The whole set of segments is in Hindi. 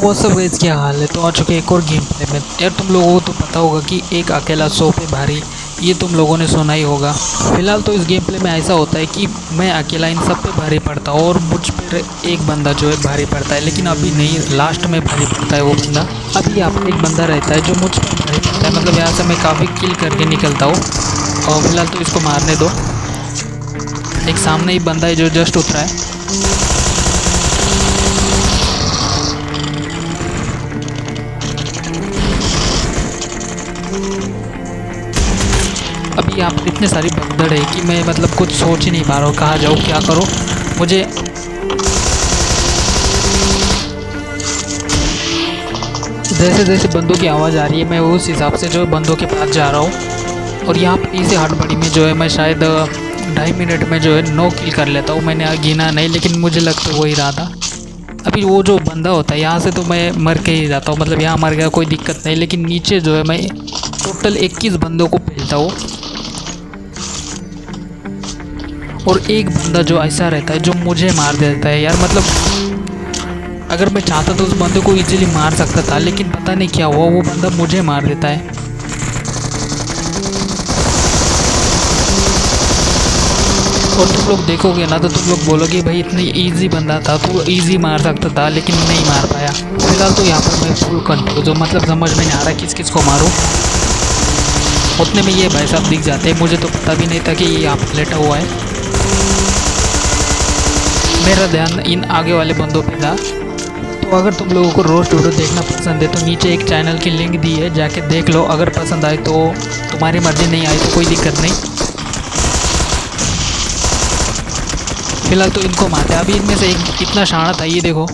वो सब गाइस क्या हाल है। तो आ चुके एक और गेम प्ले में। यार तुम लोगों को तो पता होगा कि एक अकेला 100 पे भारी, ये तुम लोगों ने सुना ही होगा। फिलहाल तो इस गेम प्ले में ऐसा होता है कि मैं अकेला इन सब पे भारी पड़ता हूँ और मुझ पर एक बंदा जो है भारी पड़ता है, लेकिन अभी नहीं, लास्ट में भारी पड़ता है वो बंदा। अभी यहाँ पर एक बंदा रहता है जो मुझ पर भारी पड़ता है, मतलब यहाँ से मैं काफ़ी किल करके निकलता हूँ। और फिलहाल तो इसको मारने दो। एक सामने ही बंदा है जो जस्ट उतरा है। अभी यहाँ पर इतने सारी भगदड़ है कि मैं मतलब कुछ सोच ही नहीं पा रहा हूँ, कहाँ जाऊँ, क्या करूँ। मुझे जैसे जैसे बंदों की आवाज़ आ रही है मैं उस हिसाब से जो बंदों के पास जा रहा हूँ। और यहाँ पर इसी हड़बड़ी में जो है मैं शायद 2.5 मिनट में जो है 9 किल कर लेता हूँ। मैंने गिना नहीं, लेकिन मुझे लग तो वही रहा था। अभी वो जो बंदा होता है यहाँ से तो मैं मर के ही जाता हूँ, मतलब यहाँ मर गया कोई दिक्कत नहीं, लेकिन नीचे जो है मैं टोटल 21 बंदों को पेलता हूँ। और एक बंदा जो ऐसा रहता है जो मुझे मार देता है यार, मतलब अगर मैं चाहता तो उस बंदे को इजीली मार सकता था, लेकिन पता नहीं क्या हुआ, वो बंदा मुझे मार देता है। और तुम लोग देखोगे ना तो तुम लोग बोलोगे भाई इतनी इजी बंदा था, तो इजी मार सकता था, लेकिन नहीं मार पाया। फिलहाल तो यहाँ पर मैं फुल कंट्रोल, जो मतलब समझ में नहीं आ रहा किस किस को मारूं। उतने में ये भाई साहब दिख जाते हैं, मुझे तो पता भी नहीं था कि ये यहाँ पर लेटा हुआ है। मेरा ध्यान इन आगे वाले बंदों पे था। तो अगर तुम लोगों को रोस्ट वीडियो देखना पसंद है तो नीचे एक चैनल की लिंक दी है, जाके देख लो। अगर पसंद आए तो तुम्हारी मर्जी, नहीं आई तो कोई दिक्कत नहीं। फिलहाल तो इनको मारते हैं। अभी इनमें से एक इतना शाना था, ये देखो,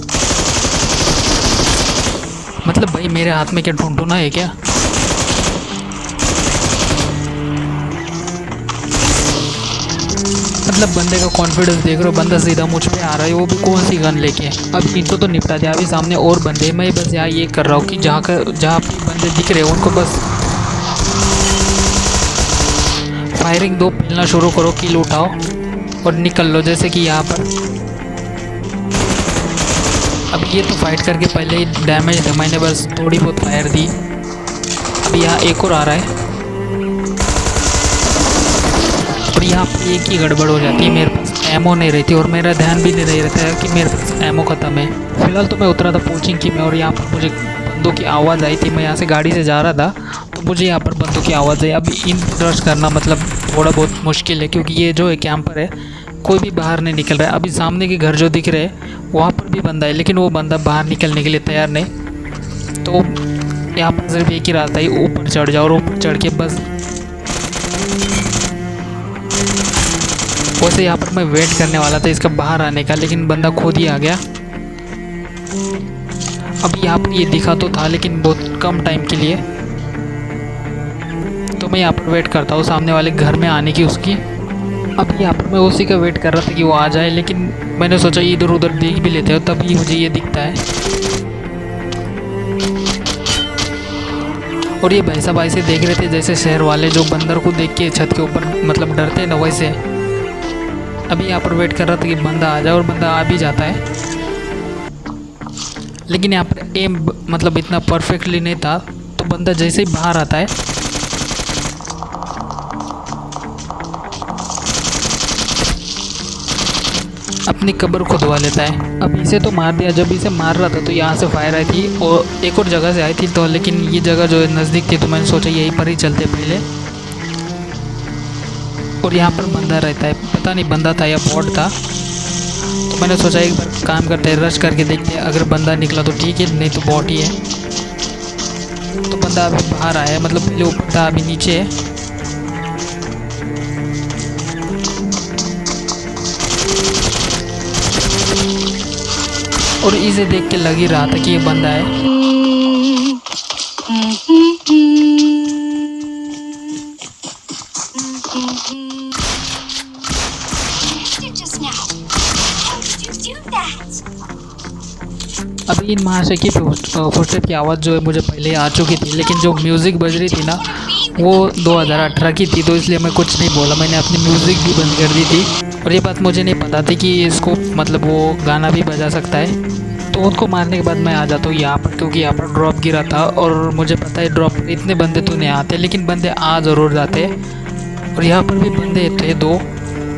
मतलब भाई मेरे हाथ में क्या ढूंढना है क्या। मतलब बंदे का कॉन्फिडेंस देख रहे हो, बंदा सीधा मुझ पे आ रहा है, वो भी कौन सी गन लेके। अब इनको तो निपटा दिया। अभी सामने और बंदे, मैं बस यहाँ ये कर रहा हूँ कि जहाँ बंदे दिख रहे हैं उनको बस फायरिंग दो, मिलना शुरू करो, किल उठाओ और निकल लो। जैसे कि यहाँ पर अब ये तो फाइट करके पहले ही डैमेज थे, मैंने बस थोड़ी बहुत फायर दी। अभी यहाँ एक और आ रहा है और यहाँ पर एक ही गड़बड़ हो जाती है, मेरे पास एमो नहीं रहती और मेरा ध्यान भी नहीं रहता है कि मेरे पास एमो ख़त्म है। फिलहाल तो मैं उतरा था कोचिंग की में और यहाँ पर मुझे बंदों की आवाज़ आई थी। मैं यहाँ से गाड़ी से जा रहा था तो मुझे यहाँ पर बंदों की आवाज़ आई। अभी इन रश करना मतलब थोड़ा बहुत मुश्किल है, क्योंकि ये जो है कैंपर है, कोई भी बाहर नहीं निकल रहा है। अभी सामने के घर जो दिख रहे हैं वहाँ पर भी बंदा है, लेकिन वो बंदा बाहर निकलने के लिए तैयार नहीं। तो यहाँ पर सिर्फ एक ही रास्ता है, ऊपर चढ़ जाओ और ऊपर चढ़ के बस। वैसे यहाँ पर मैं वेट करने वाला था इसका बाहर आने का, लेकिन बंदा खुद ही आ गया। अब यहाँ पर ये दिखा तो था, लेकिन बहुत कम टाइम के लिए। तो मैं यहाँ पर वेट करता हूँ सामने वाले घर में आने की उसकी। अब यहाँ पर मैं उसी का वेट कर रहा था कि वो आ जाए, लेकिन मैंने सोचा इधर उधर देख भी लेते हो, तभी मुझे ये दिखता है। और ये भाई साहब ऐसे देख रहे थे जैसे शहर वाले जो बंदर को देख के छत के ऊपर मतलब डरते हैं ना, वैसे। अभी यहाँ पर वेट कर रहा था कि बंदा आ जाए और बंदा आ भी जाता है, लेकिन यहाँ पर एम मतलब इतना परफेक्टली नहीं था। तो बंदा जैसे ही बाहर आता है अपनी कब्र खुदवा लेता है। अब इसे तो मार दिया। जब इसे मार रहा था तो यहाँ से फायर आई थी और एक और जगह से आई थी, तो लेकिन ये जगह जो है नज़दीक थी, तो मैंने सोचा यहीं पर ही चलते पहले। और यहाँ पर बंदा रहता है, पता नहीं बंदा था या बॉट था। तो मैंने सोचा एक बार काम करते हैं, रश करके देखते हैं, अगर बंदा निकला तो ठीक है, नहीं तो बॉट ही है। तो बंदा अभी बाहर आया, मतलब पहले ऊपर था अभी नीचे है। और इसे देख के लग ही रहा था कि ये बंदा है। अभी इन महाशय की फुटस्टेप की आवाज़ जो है मुझे पहले आ चुकी थी, लेकिन जो म्यूज़िक बज रही थी ना वो 2018 की थी, तो इसलिए मैं कुछ नहीं बोला, मैंने अपनी म्यूज़िक भी बंद कर दी थी। और ये बात मुझे नहीं पता थी कि इसको मतलब वो गाना भी बजा सकता है। तो उनको मारने के बाद मैं आ जाता हूँ यहाँ पर, क्योंकि यहाँ पर ड्रॉप गिरा था और मुझे पता है ड्रॉप पर इतने बंदे तो नहीं आते, लेकिन बंदे आ ज़रूर जाते। और यहाँ पर भी बंदे थे 2,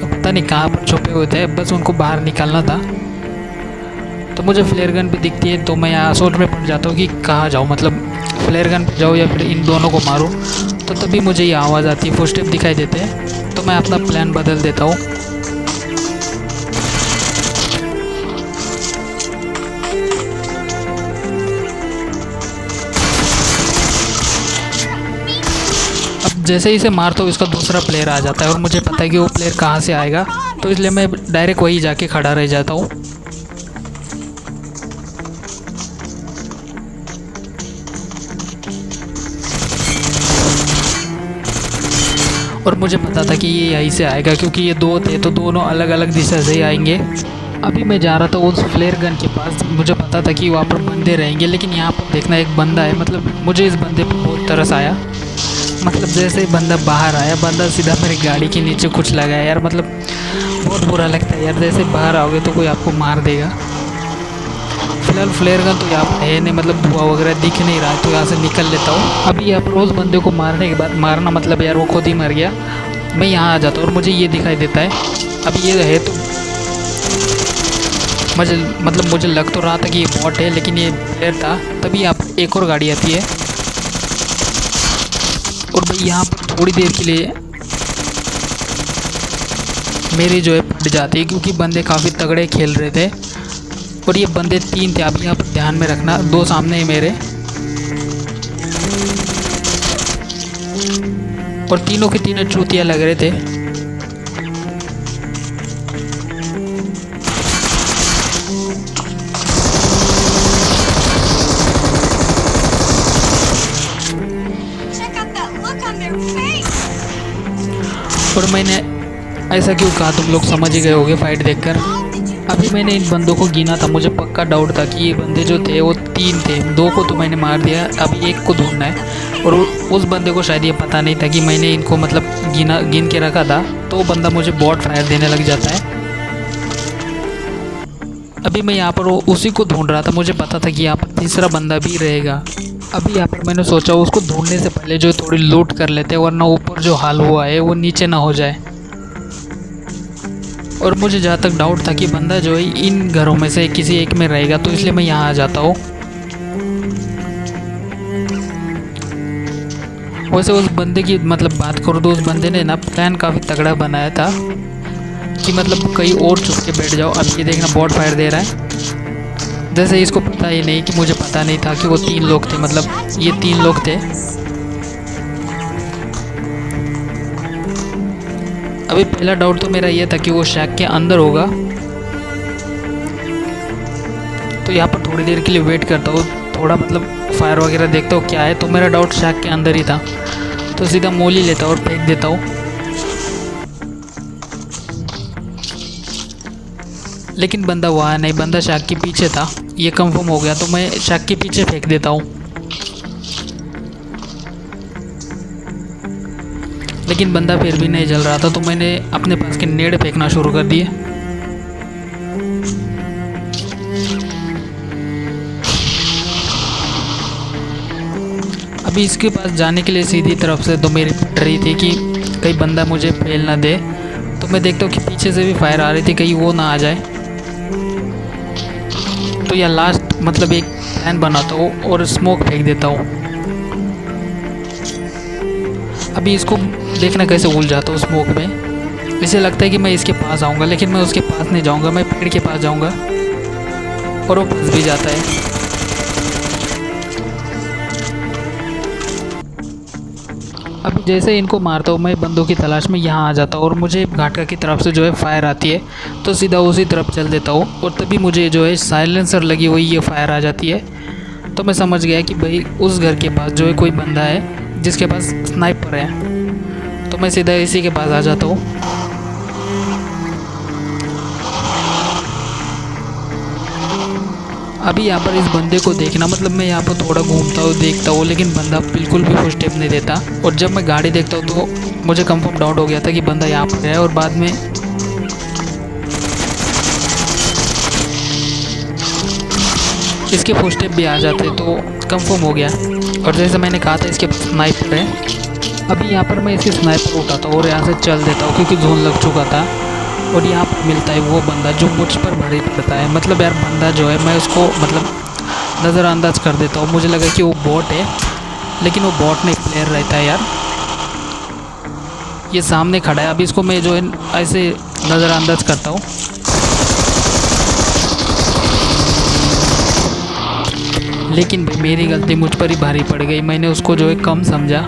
पता नहीं कहाँ पर छुपे हुए थे, बस उनको बाहर निकालना था। तो मुझे फ्लेयर गन भी दिखती है, तो मैं यहाँ सोच में पड़ जाता हूँ कि कहाँ जाऊँ, मतलब फ्लेयर गन पे जाऊँ या फिर इन दोनों को मारूँ। तो तभी मुझे ये आवाज़ आती है, फुटस्टेप दिखाई देते हैं, तो मैं अपना प्लान बदल देता हूँ। अब जैसे ही इसे मारता हूँ इसका दूसरा प्लेयर आ जाता है और मुझे पता है कि वो प्लेयर कहाँ से आएगा, तो इसलिए मैं डायरेक्ट वही जाके खड़ा रह जाता हूँ। और मुझे पता था कि ये यहीं से आएगा, क्योंकि ये 2 थे तो दोनों अलग अलग दिशा से ही आएंगे। अभी मैं जा रहा था उस फ्लेयर गन के पास, मुझे पता था कि वहाँ पर बंदे रहेंगे, लेकिन यहाँ पर देखना एक बंदा है, मतलब मुझे इस बंदे पर बहुत तरस आया। मतलब जैसे ही बंदा बाहर आया, बंदा सीधा मेरी गाड़ी के नीचे कुछ लगाया यार, मतलब बहुत बुरा लगता है यार, जैसे बाहर आओगे तो कोई आपको मार देगा। फिलहाल फ्लेयर गन तो यहाँ पर है नहीं, मतलब धुआं वगैरह दिख नहीं रहा है, तो यहाँ से निकल लेता हूँ। अभी यहाँ पर उस बंदे को मारने के बाद, मारना मतलब यार वो खुद ही मर गया, मैं यहाँ आ जाता हूँ और मुझे ये दिखाई देता है। अब ये है तो मुझे लग तो रहा था कि ये बॉट है, लेकिन ये प्लेयर था। तभी यहाँ पर एक और गाड़ी आती है और भाई यहाँ पर थोड़ी देर के लिए मेरी जो है फट जाती है, क्योंकि बंदे काफ़ी तगड़े खेल रहे थे और ये बंदे 3 थे। अब यहाँ पर ध्यान में रखना, 2 सामने ही मेरे, और तीनों के तीनों चूतिया लग रहे थे। और मैंने ऐसा क्यों कहा तुम लोग समझ ही गए होगे फाइट देखकर। अभी मैंने इन बंदों को गिना था, मुझे पक्का डाउट था कि ये बंदे जो थे वो 3 थे, 2 को तो मैंने मार दिया, अभी 1 को ढूंढना है। और उस बंदे को शायद ये पता नहीं था कि मैंने इनको मतलब गिन के रखा था, तो वो बंदा मुझे बॉट फायर देने लग जाता है। अभी मैं यहाँ पर उसी को ढूंढ रहा था, मुझे पता था कि यहाँ पर तीसरा बंदा भी रहेगा। अभी यहाँ पर मैंने सोचा उसको ढूंढने से पहले जो थोड़ी लूट कर लेते, वरना ऊपर जो हाल हुआ है वो नीचे ना हो जाए। और मुझे जहाँ तक डाउट था कि बंदा जो है इन घरों में से किसी एक में रहेगा, तो इसलिए मैं यहाँ आ जाता हूँ। वैसे उस बंदे की मतलब बात करूँ तो उस बंदे ने ना प्लान काफ़ी तगड़ा बनाया था कि मतलब कहीं और छुप के बैठ जाओ। अब ये देखना बॉट फायर दे रहा है, जैसे इसको पता ही नहीं कि मुझे पता नहीं था कि वो 3 लोग थे, मतलब ये 3 लोग थे। अभी पहला डाउट तो मेरा ये था कि वो शैक के अंदर होगा, तो यहाँ पर थोड़ी देर के लिए वेट करता हूँ, थोड़ा मतलब फायर वगैरह देखता हूँ क्या है। तो मेरा डाउट शैक के अंदर ही था, तो सीधा मोली लेता हूँ और फेंक देता हूँ। लेकिन बंदा वहाँ नहीं, बंदा शैक के पीछे था, ये कंफर्म हो गया, तो मैं शैक के पीछे फेंक देता हूँ। लेकिन बंदा फिर भी नहीं जल रहा था, तो मैंने अपने पास के नेड फेंकना शुरू कर दिए। अभी इसके पास जाने के लिए सीधी तरफ से तो मेरी पट रही थी कि कहीं बंदा मुझे फेल ना दे, तो मैं देखता हूँ कि पीछे से भी फायर आ रही थी, कहीं वो ना आ जाए। तो या लास्ट मतलब एक प्लान बनाता हूँ और स्मोक फेंक देता हूँ। अभी इसको देखना कैसे उल जाता हूँ स्मोक में। इसे लगता है कि मैं इसके पास आऊँगा, लेकिन मैं उसके पास नहीं जाऊँगा, मैं पेड़ के पास जाऊँगा और वो फंस भी जाता है। अभी जैसे इनको मारता हूँ मैं बंदों की तलाश में यहाँ आ जाता हूँ और मुझे घाटका की तरफ से जो है फायर आती है, तो सीधा उसी तरफ चल देता हूँ। और तभी मुझे जो है साइलेंसर लगी हुई ये फायर आ जाती है, तो मैं समझ गया कि भाई उस घर के पास जो है कोई बंदा है जिसके पास स्नाइपर है, तो मैं सीधा इसी के पास आ जाता हूँ। अभी यहाँ पर इस बंदे को देखना, मतलब मैं यहाँ पर थोड़ा घूमता हूँ देखता हूँ, लेकिन बंदा बिल्कुल भी फुट स्टेप नहीं देता। और जब मैं गाड़ी देखता हूँ तो मुझे कंफर्म डाउट हो गया था कि बंदा यहाँ पर है। और बाद में इसके फुटस्टेप भी आ जाते तो कंफर्म हो गया। और जैसे मैंने कहा था इसके स्नाइपर है। अभी यहाँ पर मैं इसके स्नाइपर उठाता हूँ और यहाँ से चल देता हूँ क्योंकि जोन लग चुका था। और यहाँ पर मिलता है वो बंदा जो मुझ पर भारी पड़ता है। मतलब यार बंदा जो है मैं उसको मतलब नज़रअंदाज कर देता हूँ। मुझे लगा कि वो बॉट है, लेकिन वो बॉट नहीं, प्लेयर रहता है यार। ये सामने खड़ा है, अभी इसको मैं जो है ऐसे नज़रअंदाज करता हूँ। लेकिन भाई मेरी गलती, मुझ पर ही भारी पड़ गई। मैंने उसको जो है कम समझा।